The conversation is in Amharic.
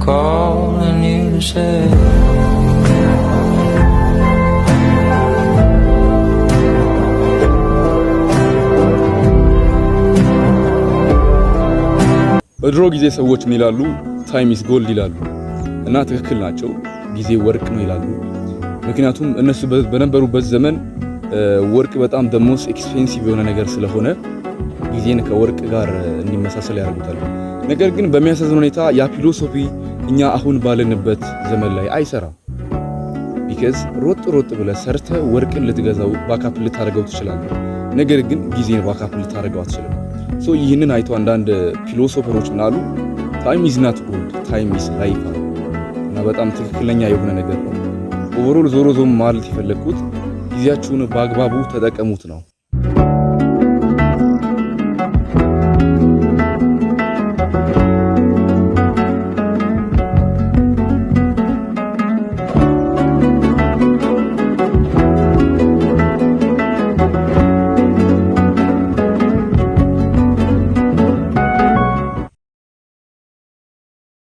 calling you to say በድሮ ጊዜ ሰዎች ምን ይላሉ? ታይም ኢዝ ጎልድ ይላሉ እና ትክክል ናቸው። ጊዜ ወርቅ ነው ይላሉ። ምክንያቱም እነሱ በነበሩበት ዘመን ወርቅ በጣም the most expensive የሆነ ነገር ስለሆነ ጊዜን ከወርቅ ጋር እንዲመሳሰል ያደርጉታል። ነገር ግን በሚያሳዝን ሁኔታ ያ ፊሎሶፊ እኛ አሁን ባለንበት ዘመን ላይ አይሰራም። ቢካዝ ሮጥ ብለህ ሰርተህ ወርቅን ልትገዛው ባካፕ ልታደርገው ትችላለህ። ነገር ግን ጊዜን ባካፕ ልታደርገው አትችልም። ሶ ይህንን አይቶ አንዳንድ ፊሎሶፈሮች ምናሉ ታይም ኢዝ ናት ጎልድ ታይም ኢዝ ላይፍ እና በጣም ትክክለኛ የሆነ ነገር ነው። ኦቨሮል ዞሮ ማለት የፈለኩት ጊዜያችሁን በአግባቡ ተጠቀሙት ነው።